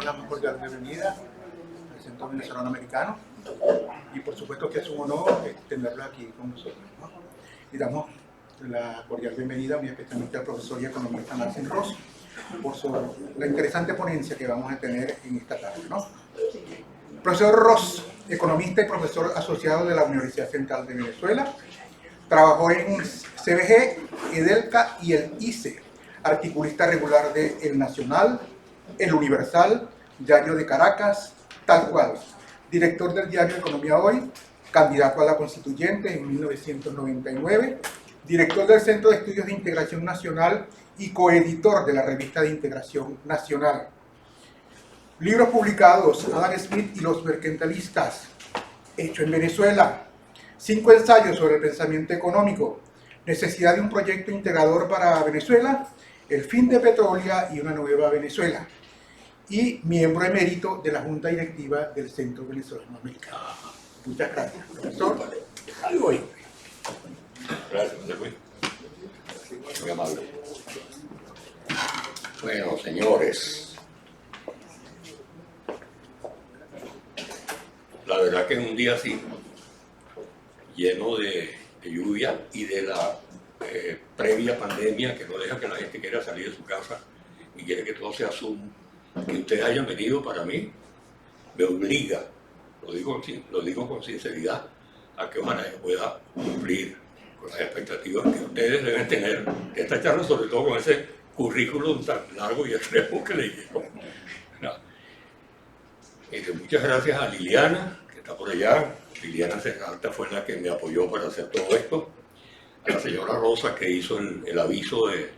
la más cordial bienvenida al Centro Venezolano Americano y por supuesto que es un honor tenerlo aquí con nosotros, ¿no? Y damos la cordial bienvenida muy especialmente al profesor y economista Marcin Ross por la interesante ponencia que vamos a tener en esta tarde, ¿no? Profesor Ross, economista y profesor asociado de la Universidad Central de Venezuela, trabajó en CBG, EDELCA y el ICE, articulista regular de El Nacional, El Universal, Diario de Caracas, Tal Cual, director del diario Economía Hoy, candidato a la Constituyente en 1999, director del Centro de Estudios de Integración Nacional y coeditor de la Revista de Integración Nacional. Libros publicados: Adam Smith y los mercantilistas, Hecho en Venezuela, 5 ensayos sobre el pensamiento económico, Necesidad de un proyecto integrador para Venezuela, El fin de Petrolia y una nueva Venezuela, y miembro emérito de la Junta Directiva del Centro Venezolano Americano. Muchas gracias, profesor. Gracias, José. Muy amable. Bueno, señores, la verdad que en un día así, lleno de lluvia y de la previa pandemia que no deja que la gente quiera salir de su casa y quiere que todo sea Zoom, que ustedes hayan venido, para mí me obliga, lo digo con sinceridad, a que ojalá yo pueda cumplir con las expectativas que ustedes deben tener de esta charla, sobre todo con ese currículum tan largo y extremo que leyeron. No. Muchas gracias a Liliana, que está por allá. Liliana Serralta fue la que me apoyó para hacer todo esto. A la señora Rosa, que hizo el aviso de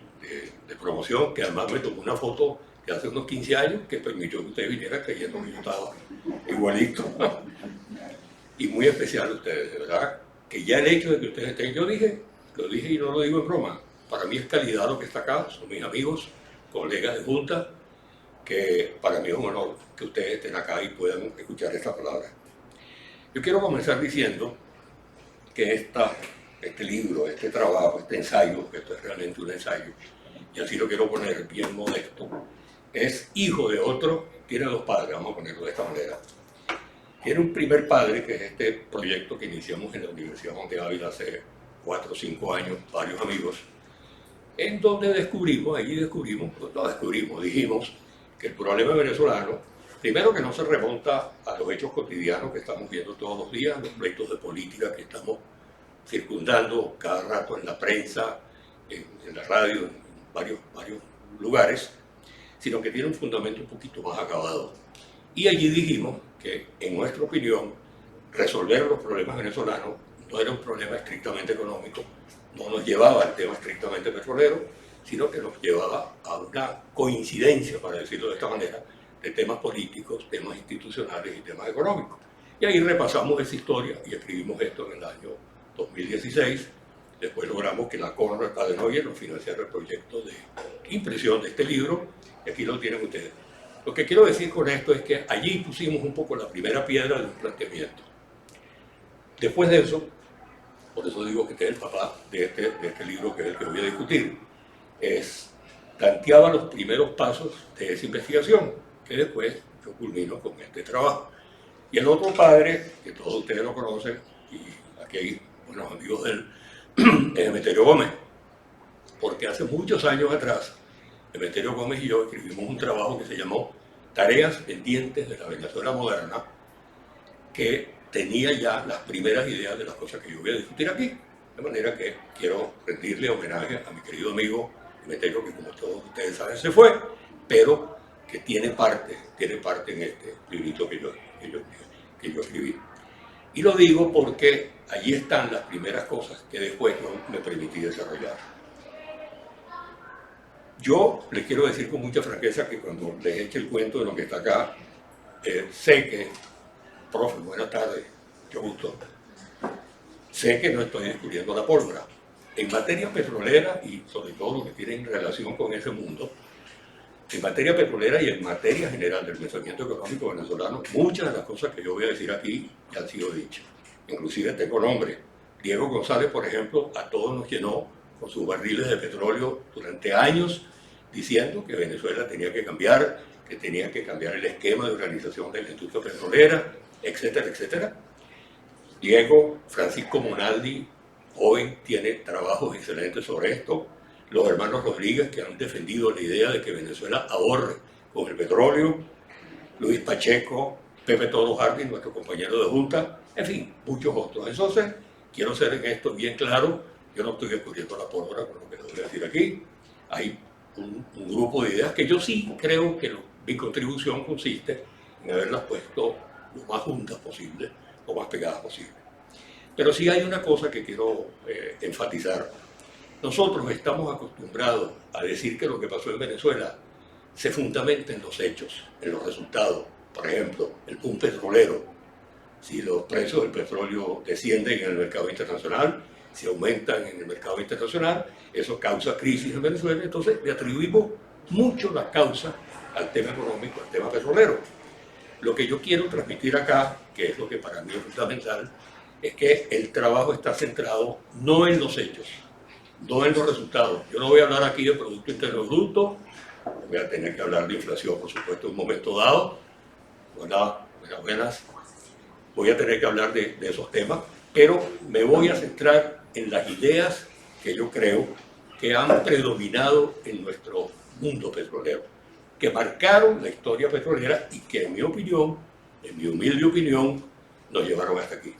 promoción, que además me tomó una foto de hace unos 15 años, que permitió que usted viniera creyendo que yo estaba igualito. Y muy especial a ustedes, de verdad, que ya el hecho de que ustedes estén, lo dije y no lo digo en broma, para mí es calidad lo que está acá, son mis amigos, colegas de junta, que para mí es un honor que ustedes estén acá y puedan escuchar esta palabra. Yo quiero comenzar diciendo que este libro, este trabajo, este ensayo, que esto es realmente un ensayo, y así lo quiero poner bien modesto, es hijo de otro, tiene 2 padres, vamos a ponerlo de esta manera. Tiene un primer padre, que es este proyecto que iniciamos en la Universidad Monte Ávila hace 4 o 5 años, varios amigos, en donde dijimos que el problema venezolano, primero que no se remonta a los hechos cotidianos que estamos viendo todos los días, los pleitos de política que estamos circundando cada rato en la prensa, en la radio, en varios lugares, sino que tiene un fundamento un poquito más acabado. Y allí dijimos que, en nuestra opinión, resolver los problemas venezolanos no era un problema estrictamente económico, no nos llevaba al tema estrictamente petrolero, sino que nos llevaba a una coincidencia, para decirlo de esta manera, de temas políticos, temas institucionales y temas económicos. Y ahí repasamos esa historia y escribimos esto en el año 2016. Después logramos que la Konrad Adenauer nos financiara el proyecto de impresión de este libro, y aquí lo tienen ustedes. Lo que quiero decir con esto es que allí pusimos un poco la primera piedra de un planteamiento. Después de eso, por eso digo que este es el papá de este libro, que es el que voy a discutir, planteaba los primeros pasos de esa investigación, que después yo culmino con este trabajo. Y el otro padre, que todos ustedes lo conocen, y aquí hay buenos amigos de él, es Emeterio Gómez, porque hace muchos años atrás, Emeterio Gómez y yo escribimos un trabajo que se llamó Tareas pendientes de la Venezuela moderna, que tenía ya las primeras ideas de las cosas que yo voy a discutir aquí. De manera que quiero rendirle homenaje a mi querido amigo Emeterio, que como todos ustedes saben se fue, pero que tiene parte en este librito que yo escribí. Y lo digo porque allí están las primeras cosas que después yo me permití desarrollar. Yo les quiero decir con mucha franqueza que cuando les eche el cuento de lo que está acá, sé que, profe, buenas tardes, mucho gusto, sé que no estoy descubriendo la pólvora. En materia petrolera, y sobre todo lo que tiene relación con ese mundo, en materia petrolera y en materia general del pensamiento económico venezolano, muchas de las cosas que yo voy a decir aquí ya han sido dichas. Inclusive tengo nombre. Diego González, por ejemplo, a todos nos llenó con sus barriles de petróleo durante años, diciendo que Venezuela tenía que cambiar, que tenía que cambiar el esquema de organización de la industria petrolera, etcétera, etcétera. Diego Francisco Monaldi, joven, tiene trabajos excelentes sobre esto. Los hermanos Rodríguez, que han defendido la idea de que Venezuela ahorre con el petróleo. Luis Pacheco, Pepe Toro Jardín, nuestro compañero de junta, en fin, muchos otros. Entonces, quiero ser en esto bien claro, yo no estoy descubriendo la pólvora con lo que les voy a decir aquí. Hay un grupo de ideas que yo sí creo que mi contribución consiste en haberlas puesto lo más juntas posible, lo más pegadas posible. Pero sí hay una cosa que quiero enfatizar. Nosotros estamos acostumbrados a decir que lo que pasó en Venezuela se fundamenta en los hechos, en los resultados. Por ejemplo, el boom petrolero. Si los precios del petróleo descienden en el mercado internacional, si aumentan en el mercado internacional, eso causa crisis en Venezuela. Entonces le atribuimos mucho la causa al tema económico, al tema petrolero. Lo que yo quiero transmitir acá, que es lo que para mí es fundamental, es que el trabajo está centrado no en los hechos, no en los resultados. Yo no voy a hablar aquí de Producto Interno Bruto, voy a tener que hablar de inflación, por supuesto, en un momento dado. Buenas. Voy a tener que hablar de esos temas, pero me voy a centrar en las ideas que yo creo que han predominado en nuestro mundo petrolero, que marcaron la historia petrolera y que, en mi opinión, en mi humilde opinión, nos llevaron hasta aquí.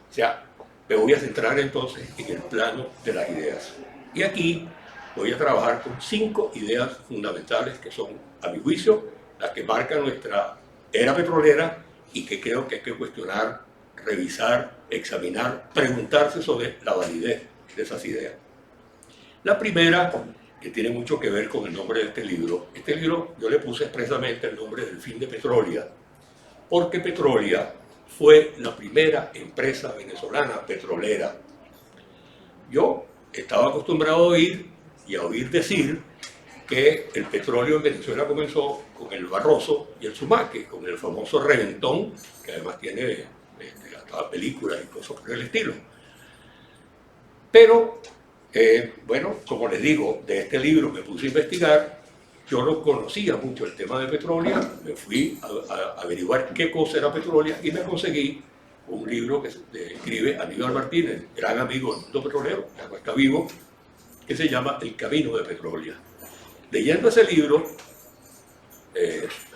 O sea, me voy a centrar entonces en el plano de las ideas. Y aquí voy a trabajar con 5 ideas fundamentales que son, a mi juicio, las que marcan nuestra era petrolera y que creo que hay que cuestionar, revisar, examinar, preguntarse sobre la validez de esas ideas. La primera, que tiene mucho que ver con el nombre de este libro yo le puse expresamente el nombre del fin de Petrolia, porque Petrolia fue la primera empresa venezolana petrolera. Yo estaba acostumbrado a oír decir que el petróleo en Venezuela comenzó con el Barroso y el Sumaque, con el famoso reventón, que además tiene hasta películas y cosas por el estilo. Pero, bueno, como les digo, de este libro me puse a investigar. Yo no conocía mucho el tema de Petrolia, me fui a averiguar qué cosa era Petrolia y me conseguí un libro que escribe Aníbal Martínez, gran amigo del mundo petrolero, que ahora está vivo, que se llama El Camino de Petrolia. Leyendo ese libro,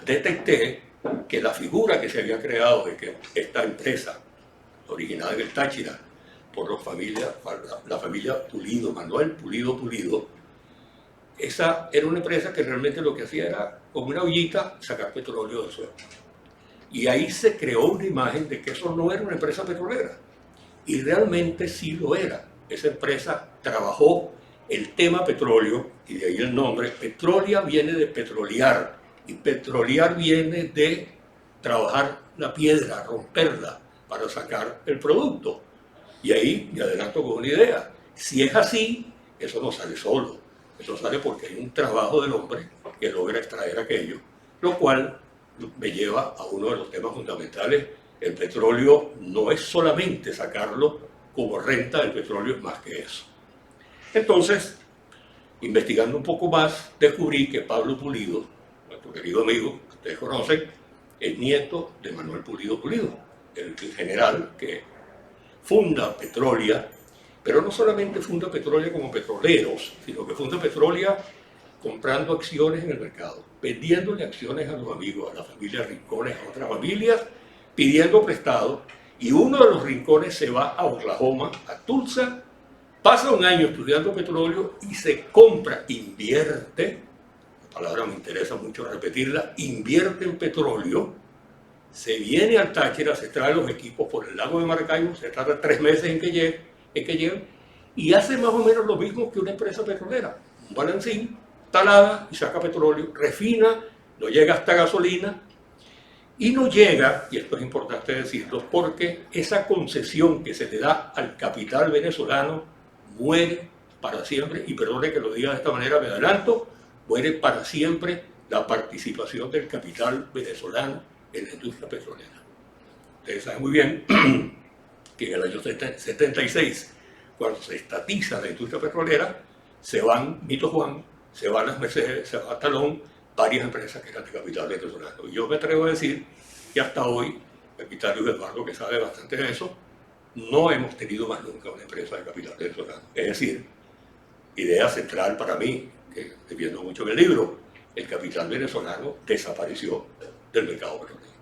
detecté que la figura que se había creado de que esta empresa, originada en el Táchira, por la familia Pulido, Manuel Pulido, esa era una empresa que realmente lo que hacía era, con una ollita, sacar petróleo del suelo. Y ahí se creó una imagen de que eso no era una empresa petrolera. Y realmente sí lo era. Esa empresa trabajó el tema petróleo, y de ahí el nombre. Petrolia viene de petrolear, y petrolear viene de trabajar la piedra, romperla, para sacar el producto. Y ahí me adelanto con una idea. Si es así, eso no sale solo. Eso sale porque hay un trabajo del hombre que logra extraer aquello, lo cual me lleva a uno de los temas fundamentales. El petróleo no es solamente sacarlo como renta, el petróleo es más que eso. Entonces, investigando un poco más, descubrí que Pablo Pulido, nuestro querido amigo, que ustedes conocen, es nieto de Manuel Pulido, el general que funda Petrolia, pero no solamente funda Petrolia como petroleros, sino que funda Petrolia comprando acciones en el mercado, vendiéndole acciones a los amigos, a la familia Rincones, a otras familias, pidiendo prestado, y uno de los Rincones se va a Oklahoma, a Tulsa, pasa un año estudiando petróleo y se compra, invierte, la palabra me interesa mucho repetirla, invierte en petróleo, se viene al Táchira, se trae los equipos por el lago de Maracaibo, se tarda 3 meses en que lleguen, y hace más o menos lo mismo que una empresa petrolera, un balancín, talada y saca petróleo, refina, no llega hasta gasolina, y no llega, y esto es importante decirlo, porque esa concesión que se le da al capital venezolano muere para siempre, y perdone que lo diga de esta manera, me adelanto, muere para siempre la participación del capital venezolano en la industria petrolera. Ustedes saben muy bien que en el año 76, cuando se estatiza la industria petrolera, se van Mito Juan, se van las Mercedes, se va Talón, varias empresas que eran de capital venezolano. Y yo me atrevo a decir que hasta hoy, Capital Luis Eduardo, que sabe bastante de eso, no hemos tenido más nunca una empresa de capital venezolano. Es decir, idea central para mí, que estoy viendo mucho en el libro, el capital venezolano desapareció del mercado petrolero.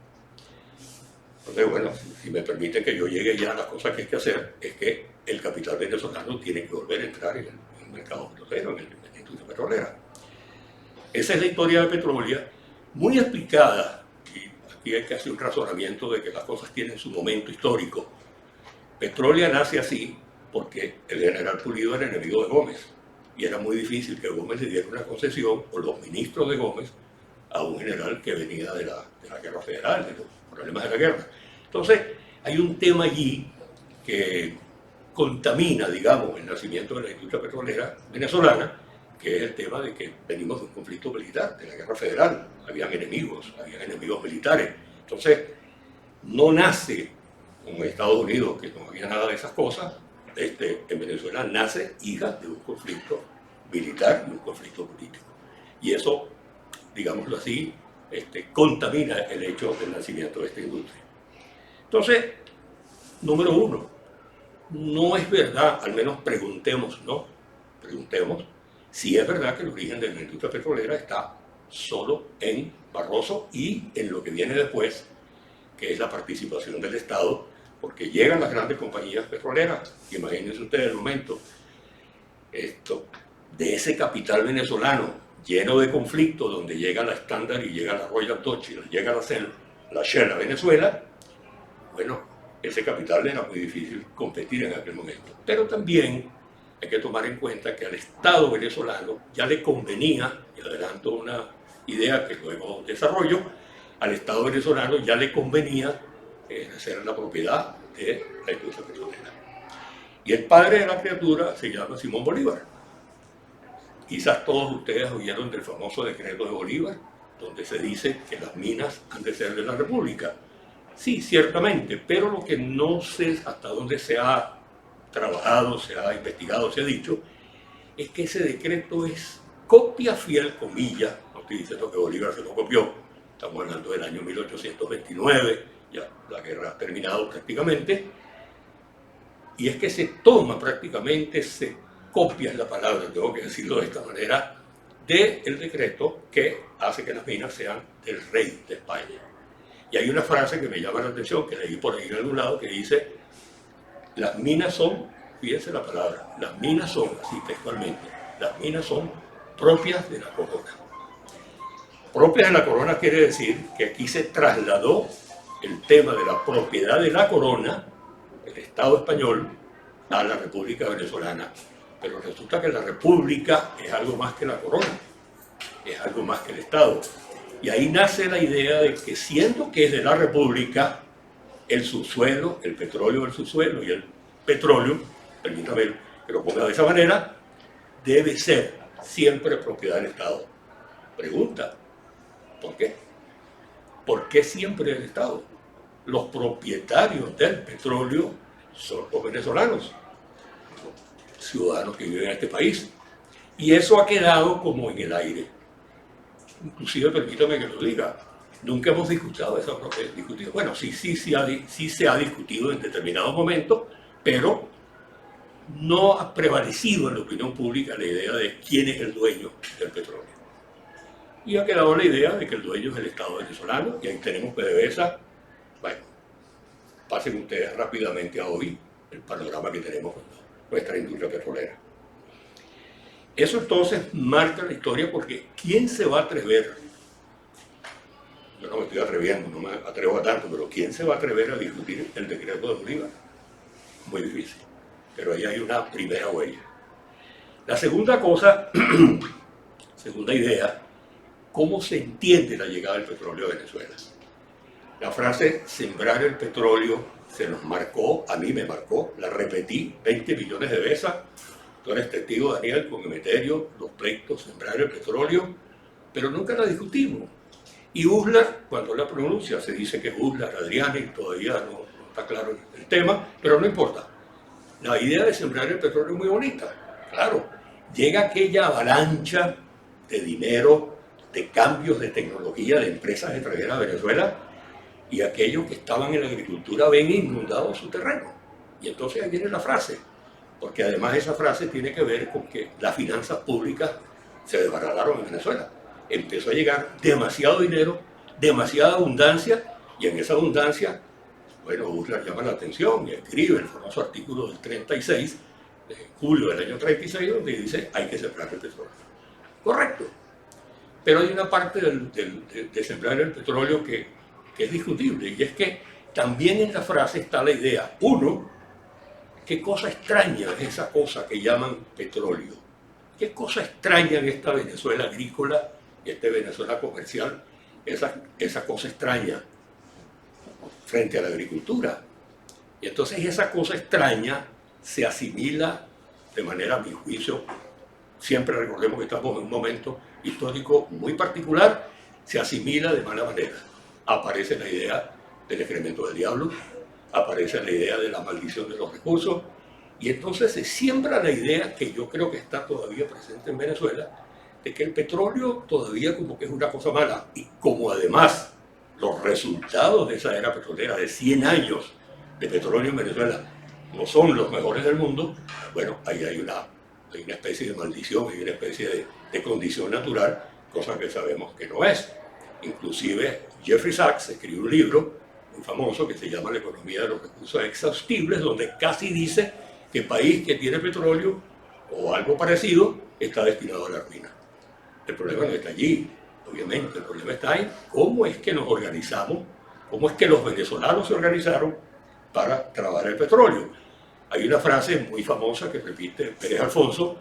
Entonces, bueno, si me permite que yo llegue ya a las cosas que hay que hacer, es que el capital venezolano tiene que volver a entrar en el mercado petrolero, en la industria petrolera. Esa es la historia de Petrolia, muy explicada, y aquí hay que hacer un razonamiento de que las cosas tienen su momento histórico. Petrolia nace así porque el general Pulido era enemigo de Gómez, y era muy difícil que Gómez le diera una concesión, o los ministros de Gómez, a un general que venía de la guerra federal, de los problemas de la guerra. Entonces, hay un tema allí que contamina, digamos, el nacimiento de la industria petrolera venezolana, que es el tema de que venimos de un conflicto militar, de la guerra federal. Habían enemigos militares. Entonces, no nace como en Estados Unidos, que no había nada de esas cosas. En Venezuela nace hija de un conflicto militar y un conflicto político. Y eso, digámoslo así, contamina el hecho del nacimiento de esta industria. Entonces, número uno, no es verdad, al menos preguntemos, ¿no? Preguntemos si es verdad que el origen de la industria petrolera está solo en Barroso y en lo que viene después, que es la participación del Estado, porque llegan las grandes compañías petroleras. Imagínense ustedes el momento de ese capital venezolano lleno de conflictos, donde llega la Standard y llega la Royal Dutch y llega la Shell a Venezuela. Bueno, ese capital era muy difícil competir en aquel momento. Pero también hay que tomar en cuenta que al Estado venezolano ya le convenía, y adelanto una idea que luego desarrollo, al Estado venezolano ya le convenía hacer la propiedad de la industria petrolera. Y el padre de la criatura se llama Simón Bolívar. Quizás todos ustedes oyeron del famoso decreto de Bolívar, donde se dice que las minas han de ser de la República. Sí, ciertamente, pero lo que no sé hasta dónde se ha trabajado, se ha investigado, se ha dicho, es que ese decreto es copia fiel, comillas, no estoy diciendo que Bolívar se lo copió, estamos hablando del año 1829, ya la guerra ha terminado prácticamente, y es que se toma prácticamente, se copia la palabra, tengo que decirlo de esta manera, del decreto que hace que las minas sean del rey de España. Y hay una frase que me llama la atención, que leí por ahí en algún lado, que dice: las minas son, fíjense la palabra, las minas son, así textualmente, las minas son propias de la corona. Propias de la corona quiere decir que aquí se trasladó el tema de la propiedad de la corona, el Estado español, a la República Venezolana. Pero resulta que la República es algo más que la corona, es algo más que el Estado. Y ahí nace la idea de que, siendo que es de la República, el subsuelo, el petróleo del subsuelo y el petróleo, permítame que lo ponga de esa manera, debe ser siempre propiedad del Estado. Pregunta, ¿por qué? ¿Por qué siempre del Estado? Los propietarios del petróleo son los venezolanos, ciudadanos que viven en este país. Y eso ha quedado como en el aire. Inclusive, permítame que lo diga, nunca hemos discutido eso. Bueno, sí se ha discutido en determinados momentos, pero no ha prevalecido en la opinión pública la idea de quién es el dueño del petróleo. Y ha quedado la idea de que el dueño es el Estado venezolano, y ahí tenemos PDVSA. Bueno, pasen ustedes rápidamente a hoy el panorama que tenemos con nuestra industria petrolera. Eso entonces marca la historia, porque ¿quién se va a atrever? Yo no me estoy atreviendo, no me atrevo a tanto, pero ¿quién se va a atrever a discutir el decreto de Bolívar? Muy difícil, pero ahí hay una primera huella. La segunda cosa, segunda idea, ¿cómo se entiende la llegada del petróleo a Venezuela? La frase "sembrar el petróleo" se nos marcó, a mí me marcó, la repetí 20 millones de veces. Tú eres testigo, Daniel, con Emeterio, los pleitos, sembrar el petróleo, pero nunca la discutimos. Y Uslar, cuando la pronuncia, se dice que es Uslar, Adriani, todavía no está claro el tema, pero no importa. La idea de sembrar el petróleo es muy bonita. Claro, llega aquella avalancha de dinero de cambios de tecnología de empresas extranjeras a Venezuela, y aquellos que estaban en la agricultura ven inundado su terreno. Y entonces ahí viene la frase, porque además esa frase tiene que ver con que las finanzas públicas se desbarataron en Venezuela. Empezó a llegar demasiado dinero, demasiada abundancia, y en esa abundancia, bueno, Uslar llama la atención y escribe el famoso artículo del 36, de julio del año 36, donde dice hay que sembrar el petróleo. Correcto. Pero hay una parte de sembrar el petróleo que es discutible, y es que también en la frase está la idea, uno, qué cosa extraña es esa cosa que llaman petróleo. Qué cosa extraña en esta Venezuela agrícola y esta Venezuela comercial, esa cosa extraña frente a la agricultura. Y entonces esa cosa extraña se asimila de manera, a mi juicio, siempre recordemos que estamos en un momento histórico muy particular, se asimila de mala manera. Aparece la idea del excremento del diablo, aparece la idea de la maldición de los recursos, y entonces se siembra la idea, que yo creo que está todavía presente en Venezuela, de que el petróleo todavía como que es una cosa mala, y como además los resultados de esa era petrolera de 100 años de petróleo en Venezuela no son los mejores del mundo, bueno, ahí hay una especie de maldición, hay una especie de condición natural, cosa que sabemos que no es. Inclusive Jeffrey Sachs escribió un libro muy famoso que se llama La economía de los recursos exhaustibles, donde casi dice que el país que tiene petróleo o algo parecido está destinado a la ruina. El problema no está allí, obviamente, el problema está en cómo es que nos organizamos, cómo es que los venezolanos se organizaron para trabajar el petróleo. Hay una frase muy famosa que repite Pérez Alfonso,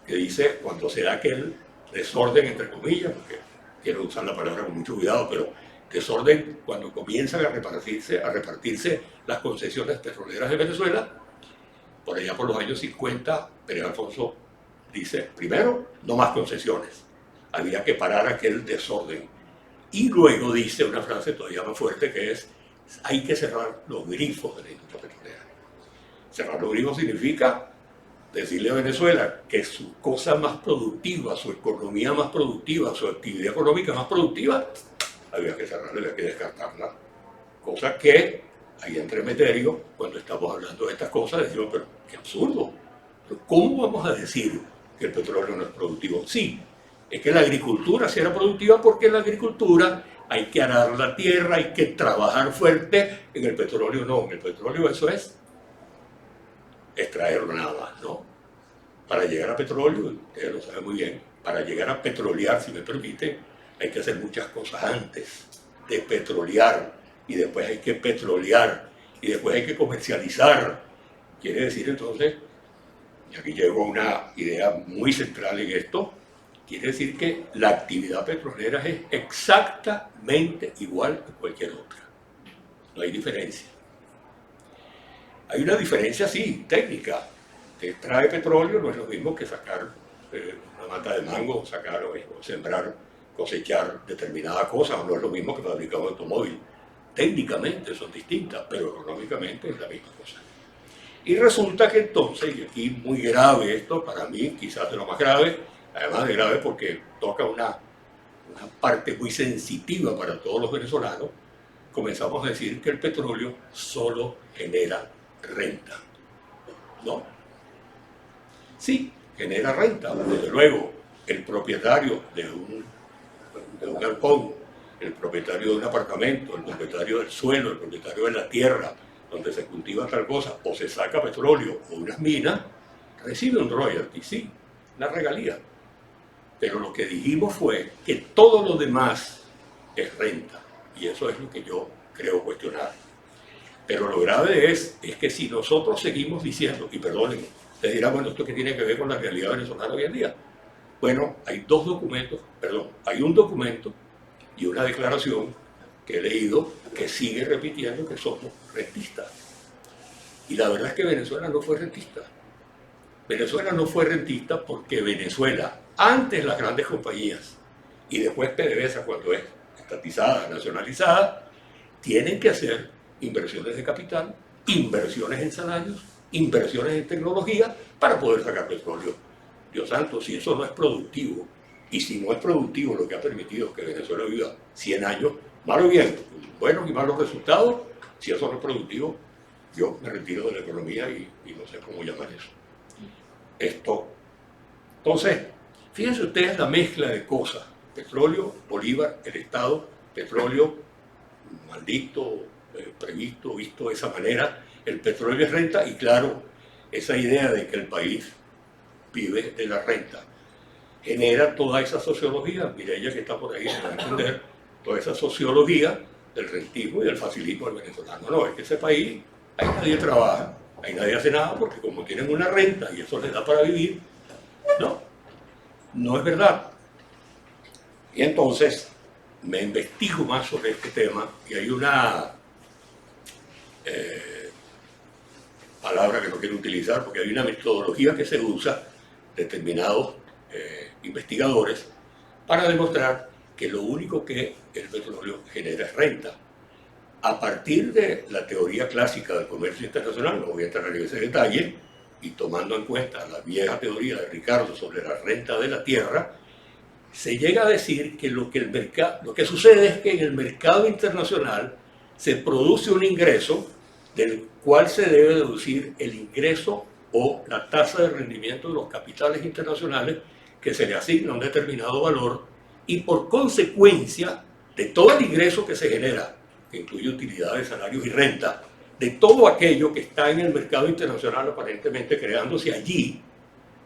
que dice, cuando se da aquel desorden, entre comillas, porque quiero usar la palabra con mucho cuidado, pero desorden cuando comienzan a repartirse las concesiones petroleras de Venezuela, por allá por los años 50, Pérez Alfonso dice, primero, no más concesiones, había que parar aquel desorden. Y luego dice una frase todavía más fuerte que es, hay que cerrar los grifos de la industria petrolera. Cerrar los grifos significa decirle a Venezuela que su cosa más productiva, su economía más productiva, su actividad económica más productiva, había que cerrarla, había que descartarla. Cosa que ahí entre Emeterio, cuando estamos hablando de estas cosas, decimos, pero qué absurdo. ¿Pero cómo vamos a decir que el petróleo no es productivo? Sí, es que la agricultura sí era productiva porque en la agricultura hay que arar la tierra, hay que trabajar fuerte. En el petróleo no, en el petróleo eso es extraerlo nada más, ¿no? Para llegar a petróleo, ustedes lo saben muy bien, para llegar a petrolear, si me permite, hay que hacer muchas cosas antes de petrolear, y después hay que petrolear, y después hay que comercializar. Quiere decir entonces, y aquí llego a una idea muy central en esto, quiere decir que la actividad petrolera es exactamente igual que cualquier otra. No hay diferencia. Hay una diferencia, sí, técnica. Extraer petróleo no es lo mismo que sacar una mata de mango, sacar o sembrar, cosechar determinada cosa, o no es lo mismo que fabricar un automóvil. Técnicamente son distintas, pero económicamente es la misma cosa. Y resulta que entonces, y aquí muy grave esto, para mí quizás de lo más grave, además de grave porque toca una parte muy sensitiva para todos los venezolanos, comenzamos a decir que el petróleo solo genera renta. ¿No? Sí, genera renta, desde luego. El propietario de un galpón, el propietario de un apartamento, el propietario del suelo, el propietario de la tierra donde se cultiva tal cosa, o se saca petróleo o unas minas, recibe un royalty, sí, una regalía. Pero lo que dijimos fue que todo lo demás es renta, y eso es lo que yo creo cuestionar. Pero lo grave es que si nosotros seguimos diciendo, y perdónenme, ustedes dirán, bueno, ¿esto qué tiene que ver con la realidad venezolana hoy en día? Bueno, hay hay un documento y una declaración que he leído que sigue repitiendo que somos rentistas. Y la verdad es que Venezuela no fue rentista. Venezuela no fue rentista porque Venezuela, antes las grandes compañías y después PDVSA cuando es estatizada, nacionalizada, tienen que hacer inversiones de capital, inversiones en salarios, inversiones en tecnología para poder sacar petróleo. Dios santo, si eso no es productivo, Y si no es productivo lo que ha permitido que Venezuela viva 100 años, mal o bien, buenos y malos resultados, si eso no es productivo, yo me retiro de la economía y no sé cómo llamar eso. Entonces, fíjense ustedes la mezcla de cosas. Petróleo, Bolívar, el Estado, petróleo, maldito, previsto, visto de esa manera, el petróleo es renta y claro, esa idea de que el país vive de la renta genera toda esa sociología, Mireya que está por ahí, se va a entender, toda esa sociología del rentismo y del facilismo del venezolano. No, es que ese país, ahí nadie trabaja, ahí nadie hace nada porque como tienen una renta y eso les da para vivir, no es verdad. Y entonces me investigo más sobre este tema y hay una palabra que no quiero utilizar porque hay una metodología que se usa, determinados investigadores, para demostrar que lo único que el petróleo genera es renta. A partir de la teoría clásica del comercio internacional, no voy a entrar en ese detalle, y tomando en cuenta la vieja teoría de Ricardo sobre la renta de la tierra, se llega a decir que lo que sucede es que en el mercado internacional se produce un ingreso del cual se debe deducir el ingreso o la tasa de rendimiento de los capitales internacionales que se le asigna un determinado valor y por consecuencia de todo el ingreso que se genera, que incluye utilidades, salarios y renta, de todo aquello que está en el mercado internacional aparentemente creándose allí,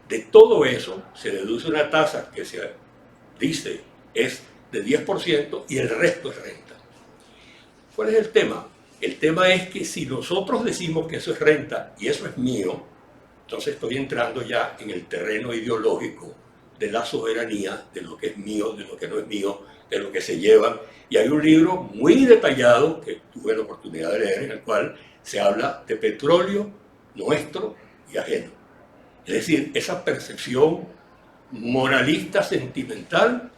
de todo eso se deduce una tasa que se dice es de 10% y el resto es renta. ¿Cuál es el tema? El tema es que si nosotros decimos que eso es renta y eso es mío, entonces estoy entrando ya en el terreno ideológico de la soberanía, de lo que es mío, de lo que no es mío, de lo que se llevan. Y hay un libro muy detallado que tuve la oportunidad de leer en el cual se habla de petróleo nuestro y ajeno. Es decir, esa percepción moralista, sentimental,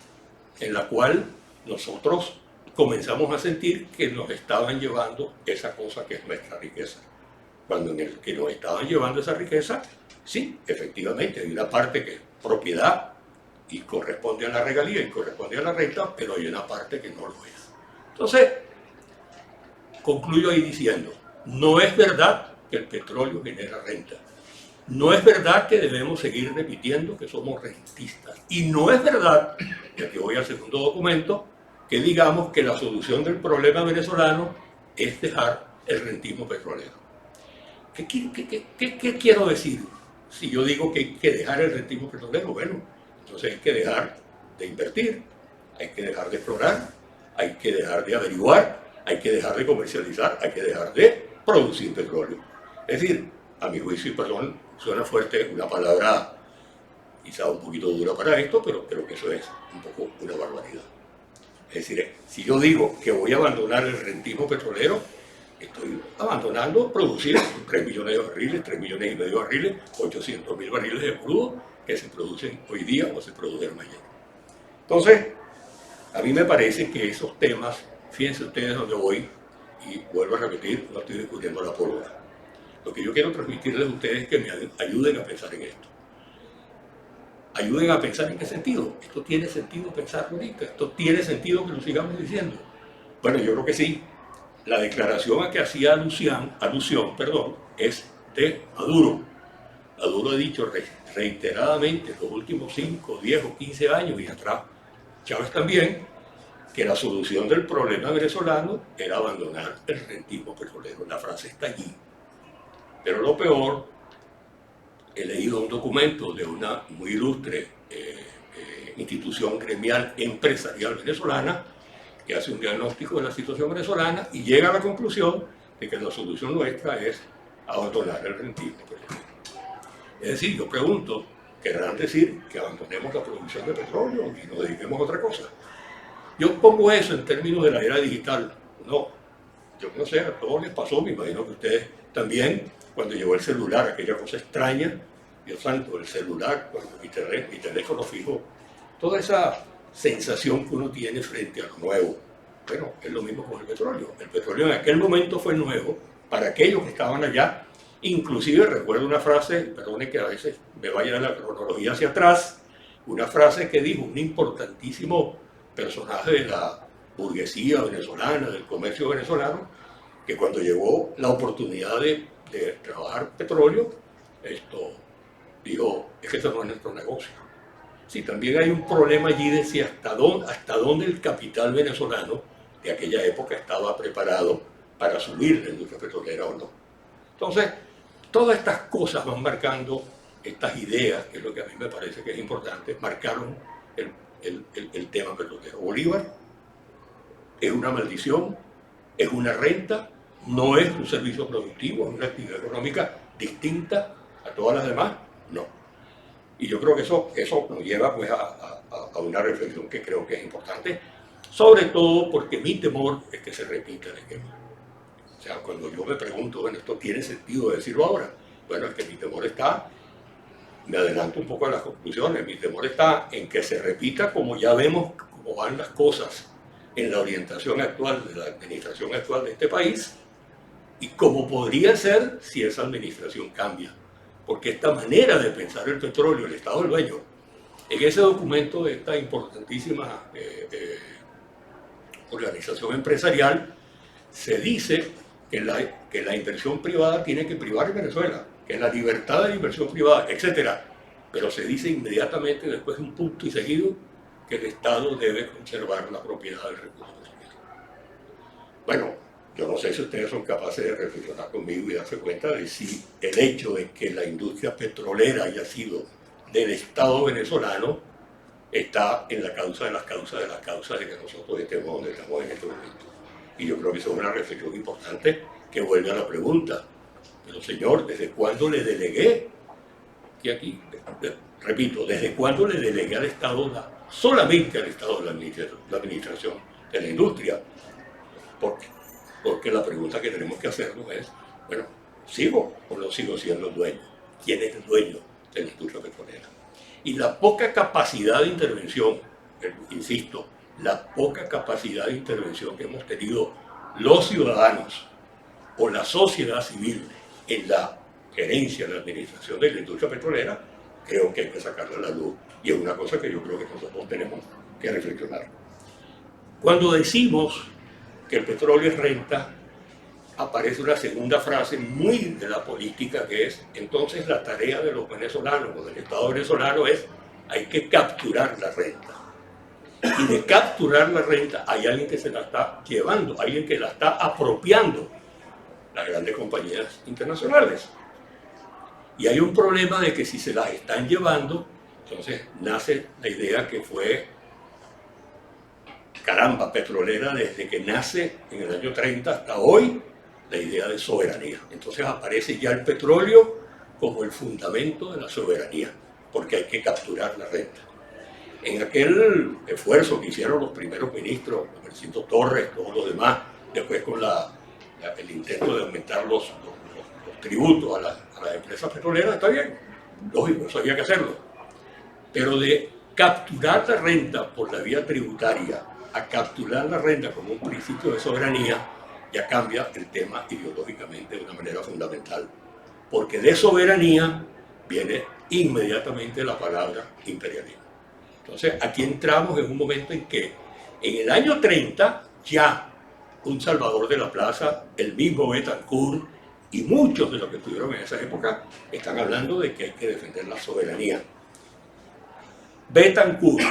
en la cual nosotros comenzamos a sentir que nos estaban llevando esa cosa que es nuestra riqueza. Cuando en el que nos estaban llevando esa riqueza, sí, efectivamente, hay una parte que es propiedad y corresponde a la regalía y corresponde a la renta, pero hay una parte que no lo es. Entonces, concluyo ahí diciendo, no es verdad que el petróleo genera renta. No es verdad que debemos seguir repitiendo que somos rentistas. Y no es verdad, y aquí voy al segundo documento, que digamos que la solución del problema venezolano es dejar el rentismo petrolero. ¿Qué quiero decir? Si yo digo que hay que dejar el rentismo petrolero, bueno, entonces hay que dejar de invertir, hay que dejar de explorar, hay que dejar de averiguar, hay que dejar de comercializar, hay que dejar de producir petróleo. Es decir, a mi juicio, y perdón, suena fuerte una palabra quizá un poquito dura para esto, pero creo que eso es un poco una barbaridad. Es decir, si yo digo que voy a abandonar el rentismo petrolero, estoy abandonando producir 3 millones de barriles, 3 millones y medio de barriles, 800.000 barriles de crudo que se producen hoy día o se produjeron ayer. Entonces, a mí me parece que esos temas, fíjense ustedes dónde voy, y vuelvo a repetir, no estoy descubriendo la pólvora. Lo que yo quiero transmitirles a ustedes es que me ayuden a pensar en esto. Ayuden a pensar en qué sentido. Esto tiene sentido pensar ahorita, esto tiene sentido que lo sigamos diciendo. Bueno, yo creo que sí. La declaración a que hacía alusión, es de Maduro. Maduro ha dicho reiteradamente los últimos 5, 10 o 15 años y atrás, Chávez también, que la solución del problema venezolano era abandonar el rentismo petrolero. La frase está allí. Pero lo peor, he leído un documento de una muy ilustre institución gremial empresarial venezolana que hace un diagnóstico de la situación venezolana y llega a la conclusión de que la solución nuestra es abandonar el rentismo petrolero. Es decir, yo pregunto, ¿querrán decir que abandonemos la producción de petróleo y nos dediquemos a otra cosa? Yo pongo eso en términos de la era digital. No, yo no sé, a todos les pasó, me imagino que ustedes también, cuando llegó el celular, aquella cosa extraña, Dios santo, el celular, cuando mi teléfono fijo, toda esa sensación que uno tiene frente a lo nuevo. Bueno, es lo mismo con el petróleo. El petróleo en aquel momento fue nuevo para aquellos que estaban allá. Inclusive recuerdo una frase, perdone que a veces me vaya de la cronología hacia atrás, una frase que dijo un importantísimo personaje de la burguesía venezolana, del comercio venezolano, que cuando llegó la oportunidad de trabajar petróleo, dijo, es que eso no es nuestro negocio. Sí, también hay un problema allí de si hasta dónde el capital venezolano de aquella época estaba preparado para subir la industria petrolera o no. Entonces, todas estas cosas van marcando estas ideas, que es lo que a mí me parece que es importante, marcaron el tema petrolero. Bolívar es una maldición, es una renta, no es un servicio productivo, es una actividad económica distinta a todas las demás, no. Y yo creo que eso nos lleva pues a una reflexión que creo que es importante, sobre todo porque mi temor es que se repita el esquema. O sea, cuando yo me pregunto, bueno, ¿esto tiene sentido decirlo ahora? Bueno, es que mi temor está, me adelanto un poco a las conclusiones, mi temor está en que se repita como ya vemos cómo van las cosas en la orientación actual de la administración actual de este país y cómo podría ser si esa administración cambia. Porque esta manera de pensar el petróleo, el Estado del dueño, en ese documento de esta importantísima organización empresarial, se dice que la inversión privada tiene que privar en Venezuela, que la libertad de la inversión privada, etc. Pero se dice inmediatamente, después de un punto y seguido, que el Estado debe conservar la propiedad del recurso petrolero. Bueno, yo no sé si ustedes son capaces de reflexionar conmigo y darse cuenta de si el hecho de que la industria petrolera haya sido del Estado venezolano está en la causa de las causas de las causas de que nosotros estemos donde estamos en este momento. Y yo creo que eso es una reflexión importante que vuelve a la pregunta. Pero señor, ¿desde cuándo le delegué? Y aquí, repito, ¿desde cuándo le delegué al Estado, solamente al Estado de la administración de la industria? Porque la pregunta que tenemos que hacernos es, bueno, ¿sigo o no sigo siendo el dueño? ¿Quién es el dueño de la industria petrolera? Y la poca capacidad de intervención, insisto, la poca capacidad de intervención que hemos tenido los ciudadanos o la sociedad civil en la gerencia, en la administración de la industria petrolera, creo que hay que sacarla a la luz. Y es una cosa que yo creo que nosotros tenemos que reflexionar. Cuando decimos que el petróleo es renta, aparece una segunda frase muy de la política que es, entonces la tarea de los venezolanos o del Estado venezolano es, hay que capturar la renta. Y de capturar la renta hay alguien que se la está llevando, alguien que la está apropiando, las grandes compañías internacionales. Y hay un problema de que si se las están llevando, entonces nace la idea que fue, caramba, petrolera desde que nace en el año 30 hasta hoy, la idea de soberanía. Entonces aparece ya el petróleo como el fundamento de la soberanía, porque hay que capturar la renta. En aquel esfuerzo que hicieron los primeros ministros, Alberto Torres, todos los demás, después con el intento de aumentar los tributos a las empresas petroleras, está bien, lógico, eso había que hacerlo. Pero de capturar la renta por la vía tributaria a capturar la renta como un principio de soberanía, ya cambia el tema ideológicamente de una manera fundamental. Porque de soberanía viene inmediatamente la palabra imperialismo. Entonces, aquí entramos en un momento en que en el año 30 ya un Salvador de la Plaza, el mismo Betancourt y muchos de los que estuvieron en esa época están hablando de que hay que defender la soberanía. Betancourt,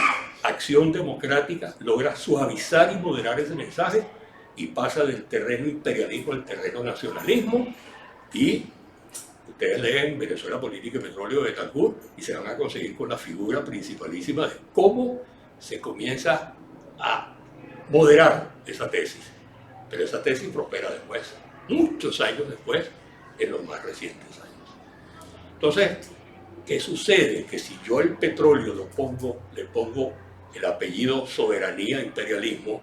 Acción Democrática, logra suavizar y moderar ese mensaje y pasa del terreno imperialismo al terreno nacionalismo, y ustedes leen Venezuela, Política y Petróleo de Betancourt y se van a conseguir con la figura principalísima de cómo se comienza a moderar esa tesis. Pero esa tesis prospera después, muchos años después, en los más recientes años. Entonces, ¿qué sucede? Que si yo el petróleo le pongo el apellido soberanía, imperialismo,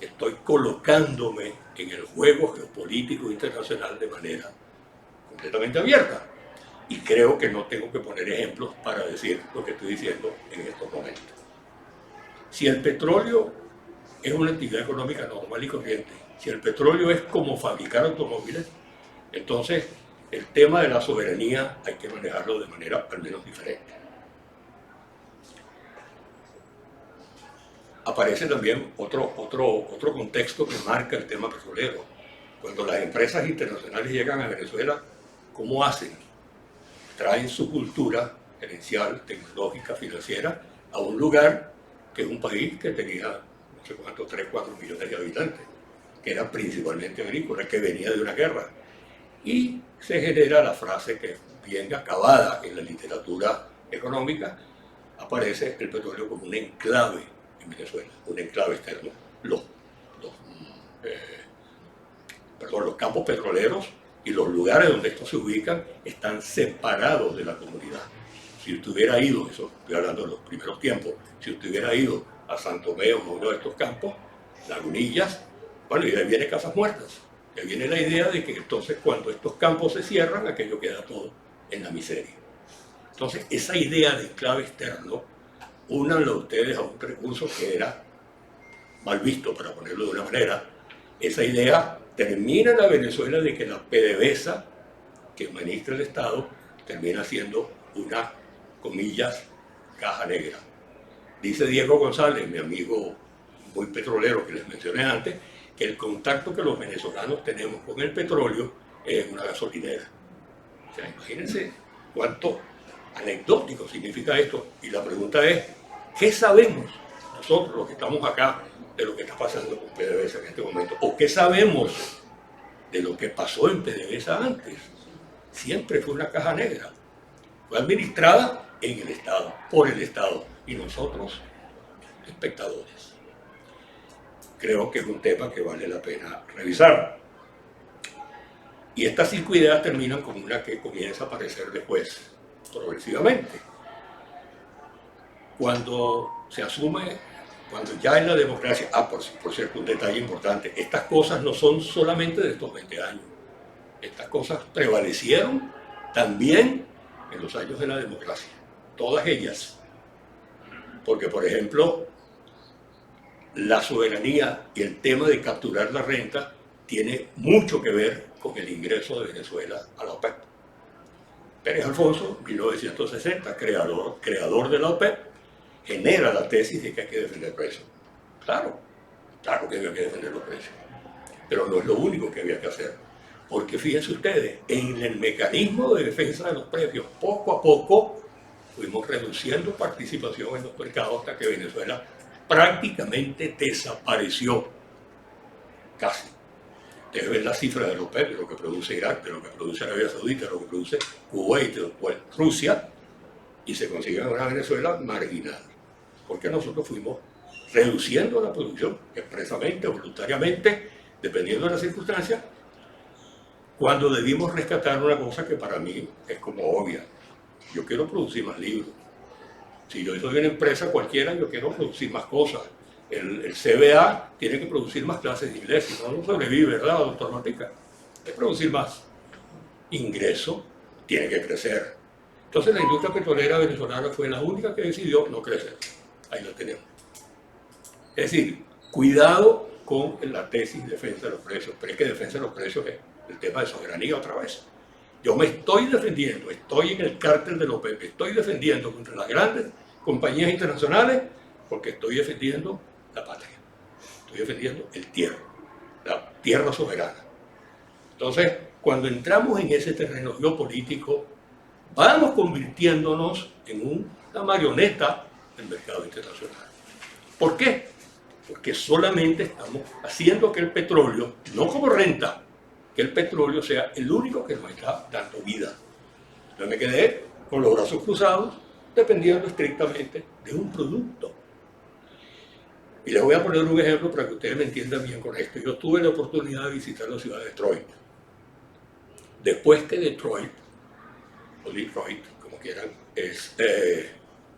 estoy colocándome en el juego geopolítico internacional de manera completamente abierta. Y creo que no tengo que poner ejemplos para decir lo que estoy diciendo en estos momentos. Si el petróleo es una actividad económica normal y corriente, si el petróleo es como fabricar automóviles, entonces el tema de la soberanía hay que manejarlo de manera al menos diferente. aparece también otro contexto que marca el tema petrolero. Cuando las empresas internacionales llegan a Venezuela, ¿cómo hacen? Traen su cultura gerencial, tecnológica, financiera a un lugar que es un país que tenía no sé cuántos, 3, 4 millones de habitantes, que era principalmente agrícola, que venía de una guerra. Y se genera la frase que bien acabada en la literatura económica, aparece el petróleo como un enclave en Venezuela, un enclave externo. Los campos petroleros y los lugares donde estos se ubican están separados de la comunidad. Si usted hubiera ido, eso estoy hablando de los primeros tiempos, si usted hubiera ido a Santo Tomé o a uno de estos campos, Lagunillas, bueno, y de ahí viene Casas Muertas. De ahí viene la idea de que entonces cuando estos campos se cierran, aquello queda todo en la miseria. Entonces, esa idea de enclave externo, únanlo ustedes a un recurso que era mal visto, para ponerlo de una manera. Esa idea termina en la Venezuela de que la PDVSA que administra el Estado termina siendo una, comillas, caja negra. Dice Diego González, mi amigo muy petrolero que les mencioné antes, que el contacto que los venezolanos tenemos con el petróleo es una gasolinera. O sea, imagínense cuánto anecdótico significa esto. Y la pregunta es, ¿qué sabemos nosotros, los que estamos acá, de lo que está pasando con PDVSA en este momento? ¿O qué sabemos de lo que pasó en PDVSA antes? Siempre fue una caja negra. Fue administrada en el Estado, por el Estado, y nosotros, espectadores. Creo que es un tema que vale la pena revisar. Y estas 5 ideas terminan con una que comienza a aparecer después, progresivamente. Cuando se asume, cuando ya en la democracia, por cierto, un detalle importante, estas cosas no son solamente de estos 20 años. Estas cosas prevalecieron también en los años de la democracia, todas ellas. Porque, por ejemplo, la soberanía y el tema de capturar la renta tiene mucho que ver con el ingreso de Venezuela a la OPEP. Pérez Alfonso, 1960, creador de la OPEP, genera la tesis de que hay que defender precios. Claro que había que defender los precios, pero no es lo único que había que hacer. Porque fíjense ustedes, en el mecanismo de defensa de los precios, poco a poco fuimos reduciendo participación en los mercados hasta que Venezuela prácticamente desapareció, casi. Ustedes ven las cifras de la OPEP, de lo que produce Irak, de lo que produce Arabia Saudita, de lo que produce Kuwait, de lo cual Rusia, y se consigue una Venezuela marginal. Porque nosotros fuimos reduciendo la producción expresamente, voluntariamente, dependiendo de las circunstancias, cuando debimos rescatar una cosa que para mí es como obvia. Yo quiero producir más libros. Si yo soy una empresa cualquiera, yo quiero producir más cosas. El CBA tiene que producir más clases de inglés, si no, no sobrevive, ¿verdad, doctor Matica? Hay que producir más. Ingreso tiene que crecer. Entonces la industria petrolera venezolana fue la única que decidió no crecer. Ahí lo tenemos. Es decir, cuidado con la tesis de defensa de los precios, pero es que defensa de los precios es el tema de soberanía otra vez. Yo me estoy defendiendo, estoy en el cártel de la OPEP, estoy defendiendo contra las grandes compañías internacionales porque estoy defendiendo la patria, estoy defendiendo el tierra, la tierra soberana. Entonces, cuando entramos en ese terreno geopolítico, vamos convirtiéndonos en una marioneta del mercado internacional. ¿Por qué? Porque solamente estamos haciendo que el petróleo, no como renta, que el petróleo sea el único que nos está dando vida. Yo me quedé con los brazos cruzados, dependiendo estrictamente de un producto. Y les voy a poner un ejemplo para que ustedes me entiendan bien con esto. Yo tuve la oportunidad de visitar la ciudad de Detroit. Después que Detroit, o Detroit, como quieran, es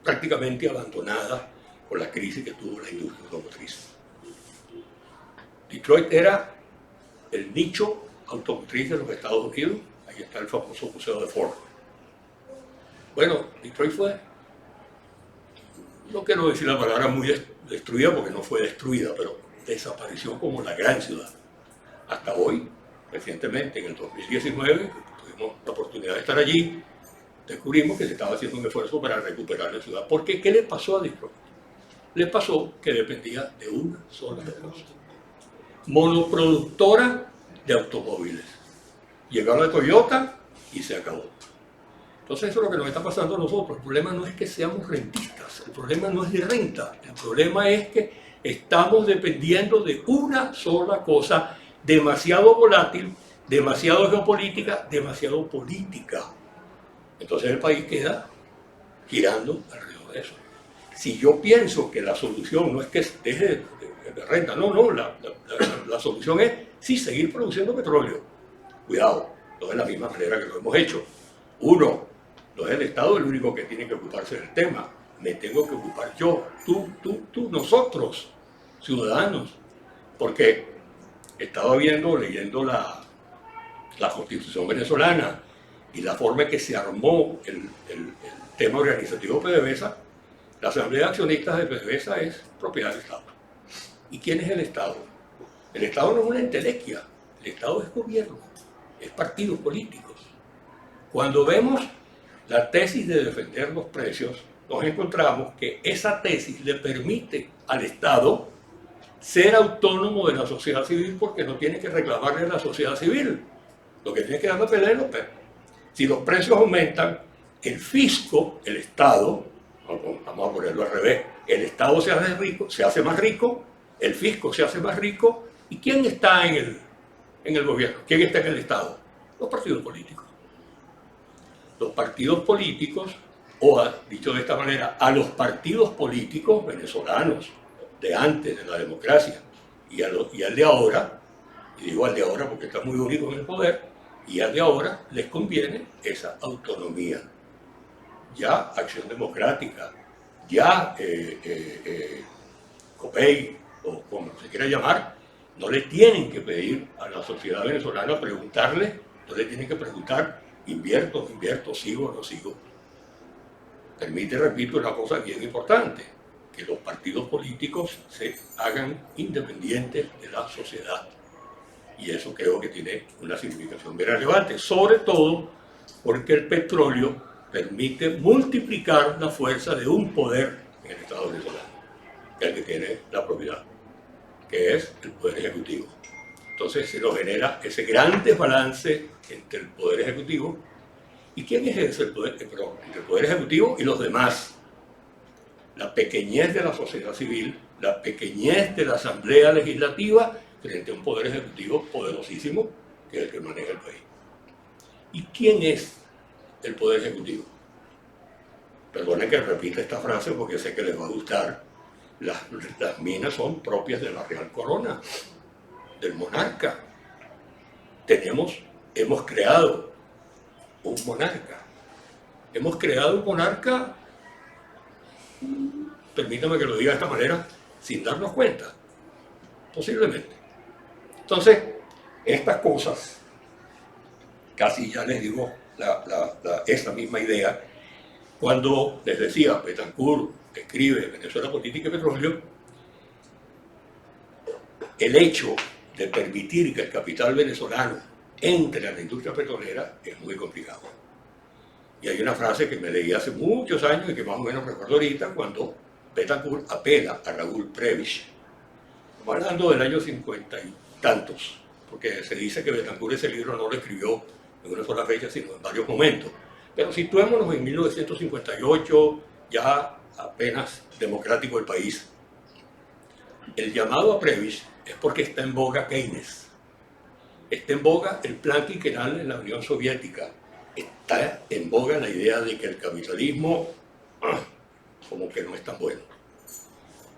prácticamente abandonada por la crisis que tuvo la industria automotriz. Detroit era el nicho automotriz de los Estados Unidos. Ahí está el famoso Museo de Ford. Bueno, Detroit fue, no quiero decir la palabra muy destruida porque no fue destruida, pero desapareció como la gran ciudad. Hasta hoy, recientemente, en el 2019, tuvimos la oportunidad de estar allí, descubrimos que se estaba haciendo un esfuerzo para recuperar la ciudad. ¿Por qué? ¿Qué le pasó a Detroit? le pasó que dependía de una sola cosa. Monoproductora de automóviles. Llegó la Toyota y se acabó. Entonces eso es lo que nos está pasando a nosotros. El problema no es que seamos rentistas, el problema no es de renta, el problema es que estamos dependiendo de una sola cosa, demasiado volátil, demasiado geopolítica, demasiado política. Entonces el país queda girando alrededor de eso. Si yo pienso que la solución no es que deje de renta, no, la solución es sí seguir produciendo petróleo. Cuidado, no es la misma manera que lo hemos hecho. Uno, no es el Estado el único que tiene que ocuparse del tema. Me tengo que ocupar yo, tú, nosotros, ciudadanos. Porque estaba leyendo la Constitución venezolana y la forma en que se armó el tema organizativo de PDVSA. La Asamblea de Accionistas de PDVSA es propiedad del Estado. ¿Y quién es el Estado? El Estado no es una entelequia, el Estado es gobierno, es partidos políticos. Cuando vemos la tesis de defender los precios, nos encontramos que esa tesis le permite al Estado ser autónomo de la sociedad civil porque no tiene que reclamarle a la sociedad civil. Lo que tiene que dar la pelea es los precios. Si los precios aumentan, el fisco, el Estado, vamos a ponerlo al revés, el Estado se hace más rico, el fisco se hace más rico, ¿y quién está en el gobierno? ¿Quién está en el Estado? Los partidos políticos. Los partidos políticos, dicho de esta manera, a los partidos políticos venezolanos de antes de la democracia y al de ahora, y digo al de ahora porque está muy único en el poder, y al de ahora les conviene esa autonomía. Ya Acción Democrática, ya COPEI, o como se quiera llamar, no le tienen que pedir a la sociedad venezolana preguntarle, no le tienen que preguntar, invierto, sigo o no sigo. Permite, repito, una cosa bien importante, que los partidos políticos se hagan independientes de la sociedad. Y eso creo que tiene una significación bien relevante, sobre todo porque el petróleo permite multiplicar la fuerza de un poder en el Estado venezolano, el que tiene la propiedad, que es el Poder Ejecutivo. Entonces se nos genera ese gran desbalance entre el Poder Ejecutivo y quién es ese entre el Poder Ejecutivo y los demás. La pequeñez de la sociedad civil, la pequeñez de la Asamblea Legislativa frente a un Poder Ejecutivo poderosísimo que es el que maneja el país. ¿Y quién es el Poder Ejecutivo? Perdonen que repita esta frase porque sé que les va a gustar. Las minas son propias de la Real Corona, del monarca. Hemos creado un monarca. Hemos creado un monarca, permítame que lo diga de esta manera, sin darnos cuenta, posiblemente. Entonces, estas cosas, casi ya les digo esa misma idea, cuando les decía, Betancourt escribe Venezuela, Política y Petróleo, el hecho de permitir que el capital venezolano entre a la industria petrolera es muy complicado. Y hay una frase que me leí hace muchos años y que más o menos recuerdo ahorita, cuando Betancourt apela a Raúl Prebisch. Estamos hablando del año 50 y tantos, porque se dice que Betancourt ese libro no lo escribió en una sola fecha, sino en varios momentos. Pero situémonos en 1958, ya apenas democrático el país. El llamado a Prebisch es porque está en boga Keynes. Está en boga el plan quinquenal en la Unión Soviética. Está en boga la idea de que el capitalismo como que no es tan bueno.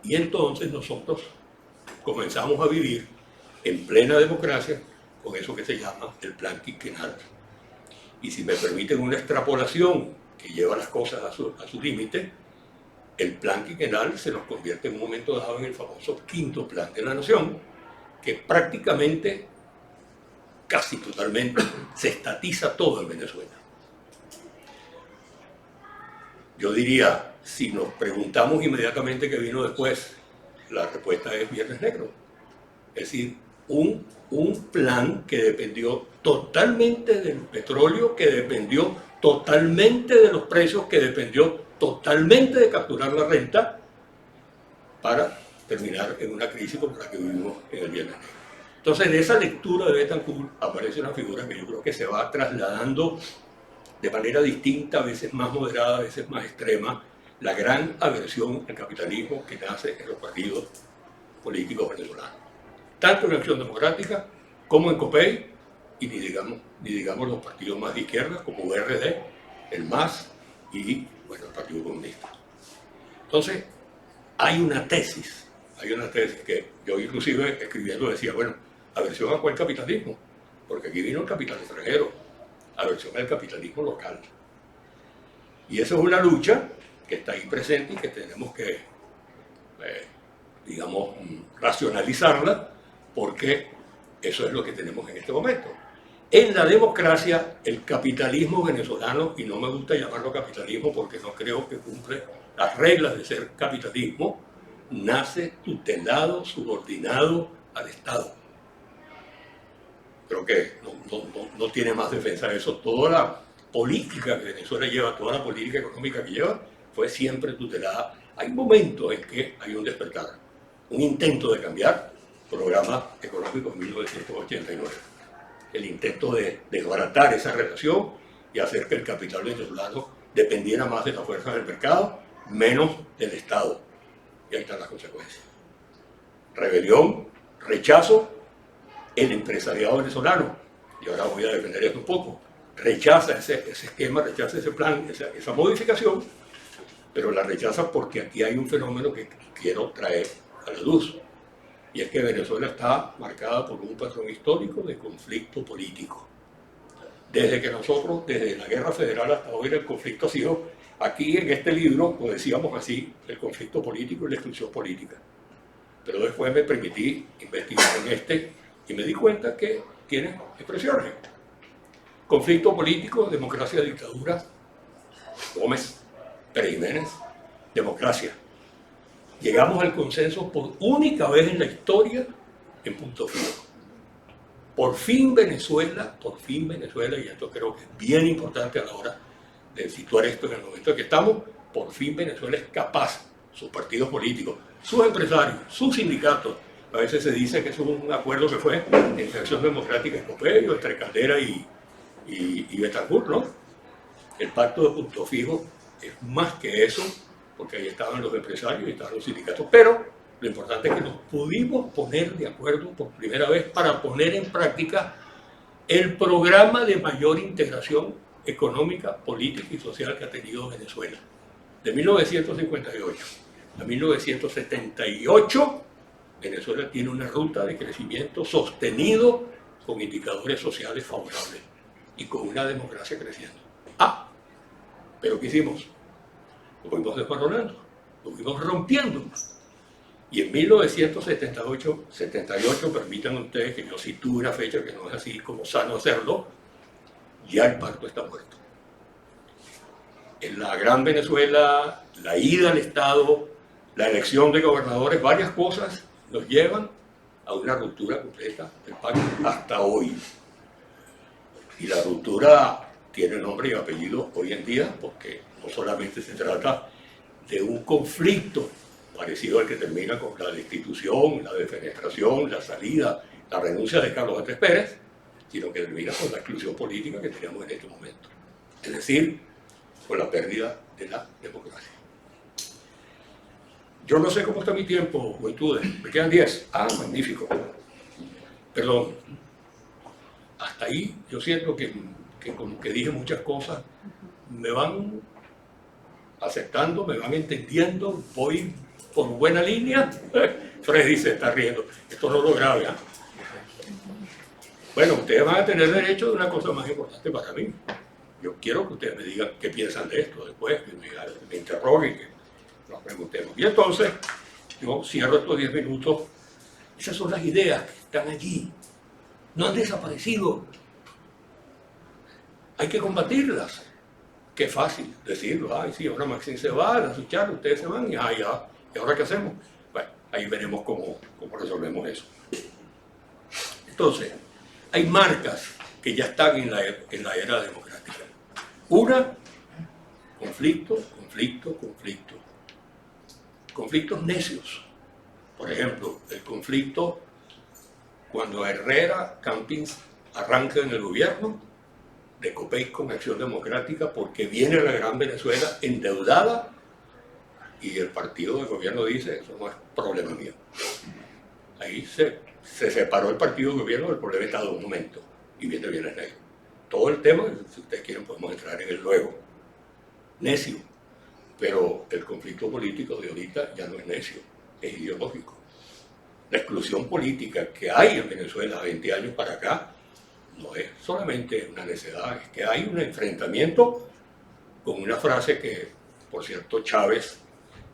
Y entonces nosotros comenzamos a vivir en plena democracia con eso que se llama el plan quinquenal. Y si me permiten una extrapolación que lleva las cosas a su límite, el plan quinquenal se nos convierte en un momento dado en el famoso quinto plan de la nación, que prácticamente, casi totalmente, se estatiza todo en Venezuela. Yo diría, si nos preguntamos inmediatamente qué vino después, la respuesta es Viernes Negro. Es decir, un plan que dependió totalmente del petróleo, que dependió totalmente de los precios, que dependió totalmente de capturar la renta, para terminar en una crisis como la que vivimos en el Viernes Negro. Entonces, de esa lectura de Betancourt aparece una figura que yo creo que se va trasladando de manera distinta, a veces más moderada, a veces más extrema, la gran aversión al capitalismo que nace en los partidos políticos venezolanos, tanto en Acción Democrática como en COPEI, y ni digamos los partidos más de izquierda como URD, el MAS y bueno, el Partido Comunista. Entonces, hay una tesis que yo inclusive escribiendo decía, bueno, aversión a cuál capitalismo, porque aquí vino el capital extranjero, aversión al capitalismo local. Y eso es una lucha que está ahí presente y que tenemos que, digamos, racionalizarla, porque eso es lo que tenemos en este momento. En la democracia, el capitalismo venezolano, y no me gusta llamarlo capitalismo porque no creo que cumple las reglas de ser capitalismo, nace tutelado, subordinado al Estado. Creo que no tiene más defensa de eso. Toda la política que Venezuela lleva, toda la política económica que lleva, fue siempre tutelada. Hay momentos en que hay un despertar, un intento de cambiar programa económico en 1989. El intento de desbaratar esa relación y hacer que el capital venezolano dependiera más de la fuerza del mercado, menos del Estado. Y ahí están las consecuencias. Rebelión, rechazo, el empresariado venezolano, y ahora voy a defender esto un poco, rechaza ese esquema, rechaza ese plan, esa modificación, pero la rechaza porque aquí hay un fenómeno que quiero traer a la luz. Y es que Venezuela está marcada por un patrón histórico de conflicto político. Desde que nosotros, desde la Guerra Federal hasta hoy, el conflicto ha sido, aquí en este libro, lo decíamos así, el conflicto político y la exclusión política. Pero después me permití investigar en este y me di cuenta que tiene expresiones. Conflicto político, democracia, dictadura, Gómez, Pérez Jiménez, democracia. Llegamos al consenso por única vez en la historia en Punto Fijo. Por fin Venezuela, y esto creo que es bien importante a la hora de situar esto en el momento en que estamos, por fin Venezuela es capaz, sus partidos políticos, sus empresarios, sus sindicatos, a veces se dice que es un acuerdo que fue entre Acción Democrática y COPEI, entre Caldera y Betancourt, ¿no? El pacto de Punto Fijo es más que eso, porque ahí estaban los empresarios y estaban los sindicatos, pero lo importante es que nos pudimos poner de acuerdo por primera vez para poner en práctica el programa de mayor integración económica, política y social que ha tenido Venezuela. De 1958 a 1978, Venezuela tiene una ruta de crecimiento sostenido con indicadores sociales favorables y con una democracia creciendo. Pero ¿qué hicimos? Lo fuimos desmoronando, lo fuimos rompiendo. Y en 1978, permitan ustedes que yo sitúe una fecha que no es así como sano hacerlo, ya el pacto está muerto. En la Gran Venezuela, la ida al Estado, la elección de gobernadores, varias cosas nos llevan a una ruptura completa del pacto hasta hoy. Y la ruptura tiene nombre y apellido hoy en día porque no solamente se trata de un conflicto parecido al que termina con la destitución, la defenestración, la salida, la renuncia de Carlos Andrés Pérez, sino que termina con la exclusión política que tenemos en este momento. Es decir, con la pérdida de la democracia. Yo no sé cómo está mi tiempo, juventudes. Me quedan 10. Magnífico. Perdón. Hasta ahí yo siento que como que dije muchas cosas, me van aceptando, me van entendiendo, voy por buena línea. Fred dice, está riendo, esto no lo grabe. Bueno, ustedes van a tener derecho de una cosa más importante para mí. Yo quiero que ustedes me digan qué piensan de esto después, que me interroguen, que nos preguntemos. Y entonces, yo cierro estos 10 minutos. Esas son las ideas que están allí. No han desaparecido. Hay que combatirlas. Qué fácil decirlo. Ay, sí, ahora Maxine se va, a escuchar, ustedes se van, y ya. ¿Y ahora qué hacemos? Bueno, ahí veremos cómo resolvemos eso. Entonces, hay marcas que ya están en la era democrática. Una, conflicto. Conflictos necios. Por ejemplo, el conflicto cuando Herrera Campins arranca en el gobierno de Copey con Acción Democrática porque viene la Gran Venezuela endeudada y el partido de gobierno dice, eso no es problema mío. Ahí se separó el partido de gobierno del problema de Estado un momento y viene Viernes Negro. Todo el tema, si ustedes quieren podemos entrar en él luego. Necio, pero el conflicto político de ahorita ya no es necio, es ideológico. La exclusión política que hay en Venezuela 20 años para acá no es solamente una necedad, es que hay un enfrentamiento con una frase que, por cierto, Chávez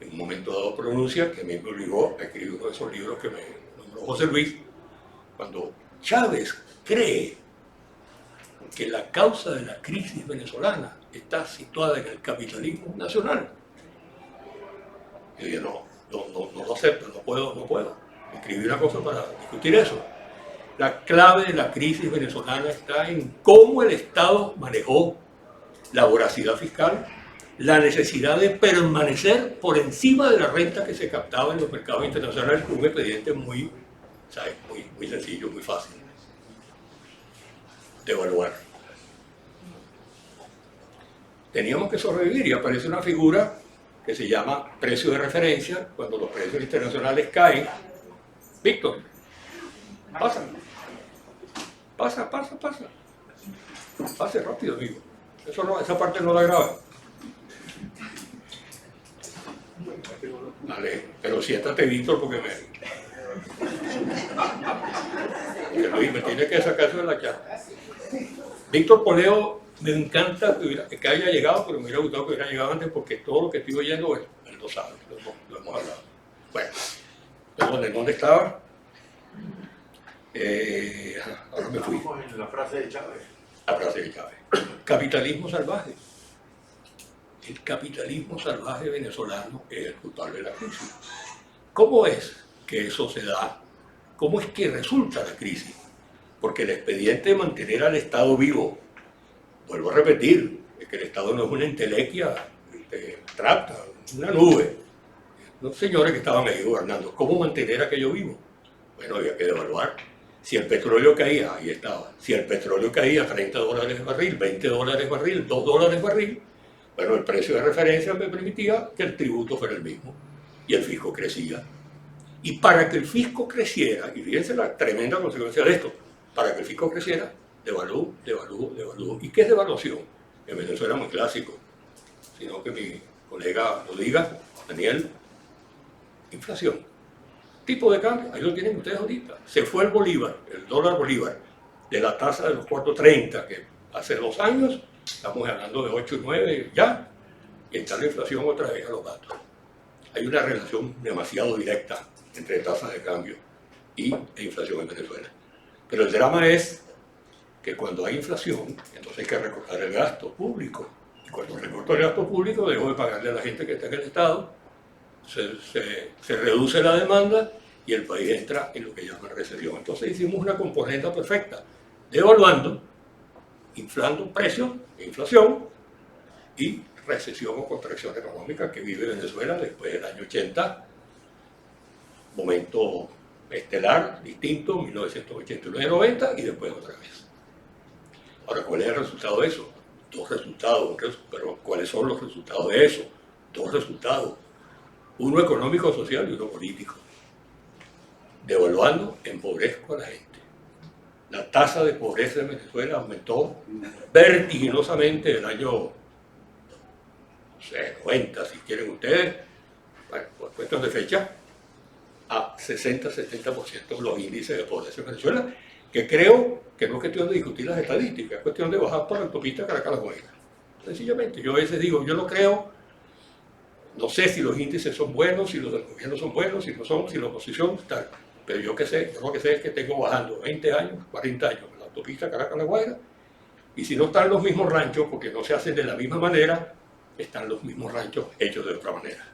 en un momento dado pronuncia, que a mí me obligó a escribir uno de esos libros que me nombró José Luis, cuando Chávez cree que la causa de la crisis venezolana está situada en el capitalismo nacional. Y yo no lo acepto, no puedo. Escribí una cosa para discutir eso. La clave de la crisis venezolana está en cómo el Estado manejó la voracidad fiscal, la necesidad de permanecer por encima de la renta que se captaba en los mercados internacionales con un expediente muy sencillo, muy fácil de evaluar. Teníamos que sobrevivir y aparece una figura que se llama precio de referencia. Cuando los precios internacionales caen, Víctor, pase rápido, amigo. Esa parte no la graba. Vale, pero siéntate, Víctor, porque Luis me tiene que sacar eso de la charla. Víctor Poleo, me encanta que haya llegado, pero me hubiera gustado que hubiera llegado antes porque todo lo que estoy oyendo, él lo sabe, lo hemos hablado. Bueno, ¿dónde estaba? Ahora me fui. En la frase de Chávez. La frase de Chávez. Capitalismo salvaje. El capitalismo salvaje venezolano es el culpable de la crisis. ¿Cómo es que eso se da? ¿Cómo es que resulta la crisis? Porque el expediente de mantener al Estado vivo, vuelvo a repetir, es que el Estado no es una entelequia abstracta, una nube. Los señores que estaban ahí gobernando, ¿cómo mantener aquello vivo? Bueno, había que devaluar. Si el petróleo caía, ahí estaba. Si el petróleo caía a $30 el barril, $20 el barril, $2 el barril, bueno, el precio de referencia me permitía que el tributo fuera el mismo y el fisco crecía. Y para que el fisco creciera, y fíjense la tremenda consecuencia de esto, para que el fisco creciera, devalúo. ¿Y qué es devaluación? En Venezuela es muy clásico, sino que mi colega lo diga, Daniel, inflación. Tipo de cambio, ahí lo tienen ustedes ahorita. Se fue el bolívar, el dólar bolívar, de la tasa de los 4.30, que hace 2 años, estamos hablando de 8 y 9 ya, y está la inflación otra vez a los gatos. Hay una relación demasiado directa entre tasas de cambio e inflación en Venezuela. Pero el drama es que cuando hay inflación, entonces hay que recortar el gasto público. Y cuando recorto el gasto público, dejo de pagarle a la gente que está en el Estado, se reduce la demanda y el país entra en lo que llaman recesión. Entonces hicimos una componente perfecta, devaluando, inflando precios, inflación y recesión o contracción económica que vive Venezuela después del año 80, momento estelar, distinto, 1989-90 y después otra vez. Ahora, ¿cuál es el resultado de eso? 2 resultados, pero ¿cuáles son los resultados de eso? 2 resultados, uno económico, social y uno político. Devaluando, empobrezco a la gente. La tasa de pobreza en Venezuela aumentó vertiginosamente el año 90, si quieren ustedes, bueno, por cuestión de fecha, a 60-70% los índices de pobreza en Venezuela, que creo que no es cuestión de discutir las estadísticas, es cuestión de bajar por la autopista Caracas-La Guaira. Sencillamente, yo a veces digo, yo no creo, no sé si los índices son buenos, si los del gobierno son buenos, si no son, si la oposición tal, pero yo lo que sé es que tengo bajando 20 años, 40 años en la autopista Caracas-La Guaira, y si no están los mismos ranchos, porque no se hacen de la misma manera, están los mismos ranchos hechos de otra manera.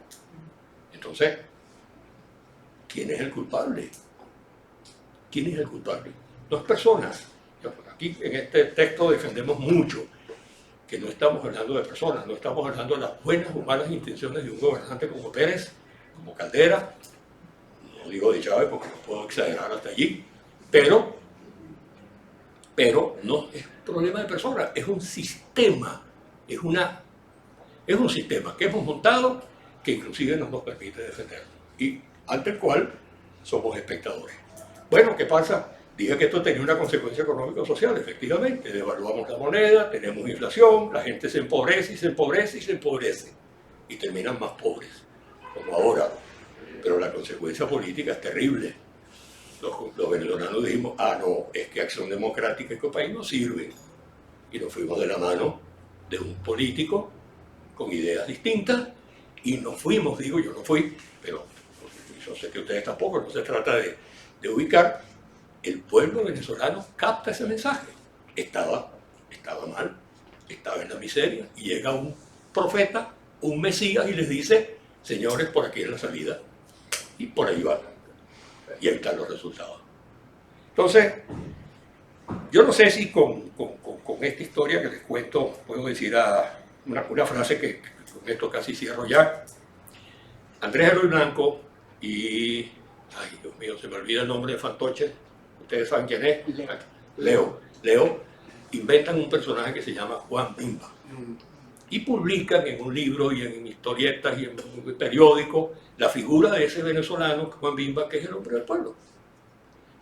Entonces, ¿quién es el culpable? ¿Quién es el culpable? 2 personas. Aquí en este texto defendemos mucho que no estamos hablando de personas, no estamos hablando de las buenas o malas intenciones de un gobernante como Pérez, como Caldera, digo de Chávez porque no puedo exagerar hasta allí, pero no es problema de personas, es un sistema, es un sistema que hemos montado que inclusive no nos permite defendernos y ante el cual somos espectadores. Bueno, ¿qué pasa? Dije que esto tenía una consecuencia económico-social, efectivamente, devaluamos la moneda, tenemos inflación, la gente se empobrece y se empobrece y se empobrece y terminan más pobres, como ahora. Pero la consecuencia política es terrible. Los venezolanos dijimos, no, es que Acción Democrática y Copaís no sirven. Y nos fuimos de la mano de un político con ideas distintas y nos fuimos, digo, yo no fui, pero yo sé que ustedes tampoco, no se trata de ubicar. El pueblo venezolano capta ese mensaje. Estaba mal, estaba en la miseria y llega un profeta, un Mesías y les dice, señores, por aquí es la salida. Y por ahí van. Y ahí están los resultados. Entonces, yo no sé si con esta historia que les cuento, puedo decir una frase que con esto casi cierro ya. Andrés Eloy Blanco y, ay Dios mío, se me olvida el nombre de Fantoche, ustedes saben quién es, Leo, inventan un personaje que se llama Juan Bimba. Y publican en un libro y en historietas y en un periódico la figura de ese venezolano, Juan Bimba, que es el hombre del pueblo.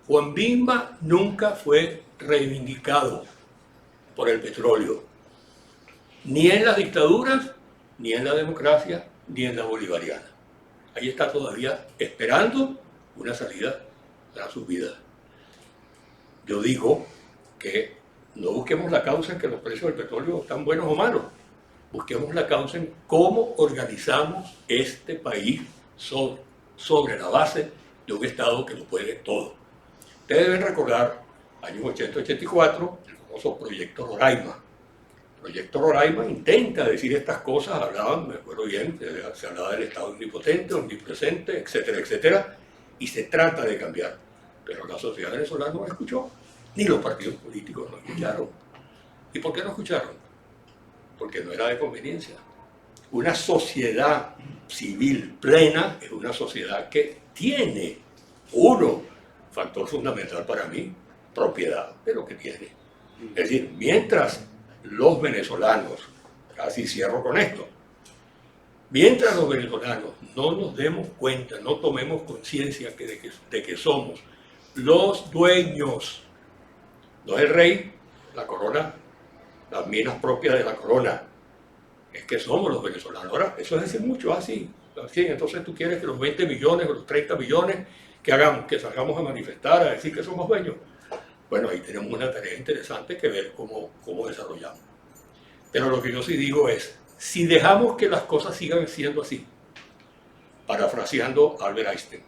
Juan Bimba nunca fue reivindicado por el petróleo, ni en las dictaduras, ni en la democracia, ni en la bolivariana. Ahí está todavía esperando una salida para sus vidas. Yo digo que no busquemos la causa en que los precios del petróleo están buenos o malos. Busquemos la causa en cómo organizamos este país sobre la base de un Estado que lo puede todo. Ustedes deben recordar, años 80-84, el famoso Proyecto Roraima. El Proyecto Roraima intenta decir estas cosas, me acuerdo bien, se hablaba del Estado omnipotente, omnipresente, etcétera, etcétera, y se trata de cambiar. Pero la sociedad venezolana no escuchó, ni los partidos políticos no escucharon. ¿Y por qué no escucharon? Porque no era de conveniencia. Una sociedad civil plena es una sociedad que tiene factor fundamental para mí, propiedad de lo que tiene. Es decir, mientras los venezolanos, casi cierro con esto, mientras los venezolanos no nos demos cuenta, no tomemos conciencia de que somos los dueños, no es el rey, la corona, las minas propias de la corona, es que somos los venezolanos. Ahora, eso es decir mucho, así, entonces tú quieres que los 20 millones o los 30 millones que hagamos, que salgamos a manifestar, a decir que somos dueños. Bueno, ahí tenemos una tarea interesante que ver cómo desarrollamos. Pero lo que yo sí digo es, si dejamos que las cosas sigan siendo así, parafraseando a Albert Einstein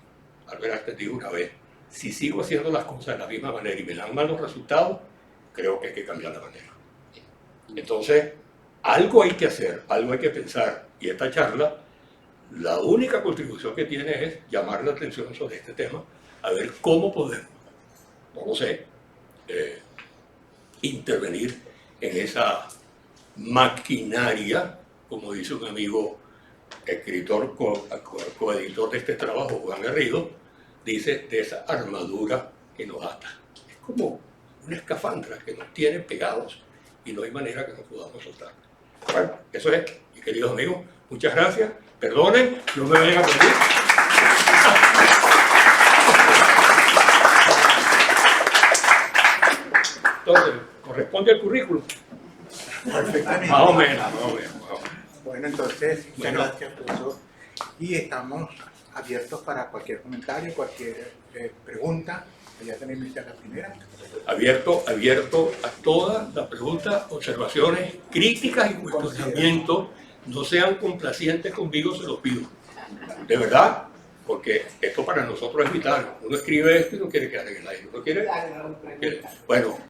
dijo una vez, si sigo haciendo las cosas de la misma manera y me dan malos resultados, creo que hay que cambiar la manera. Entonces, algo hay que hacer, algo hay que pensar, y esta charla, la única contribución que tiene es llamar la atención sobre este tema, a ver cómo podemos, no lo sé, intervenir en esa maquinaria, como dice un amigo escritor, coeditor de este trabajo, Juan Garrido, dice, de esa armadura que nos ata. Es como una escafandra que nos tiene pegados y no hay manera que nos podamos soltar. Bueno, eso es, mis queridos amigos, muchas gracias, perdonen, no me vayan a pedir. Entonces, corresponde al currículum. Perfectamente. Más o menos. Bueno, entonces, muchas gracias, profesor. Y estamos abiertos para cualquier comentario, cualquier pregunta. Ya tenéis lista la primera. Abierto a todas las preguntas, observaciones, críticas y cuestionamientos. No sean complacientes conmigo, se los pido. De verdad, porque esto para nosotros es vital. Uno escribe esto y no quiere quedar en el aire. Uno quiere. Bueno.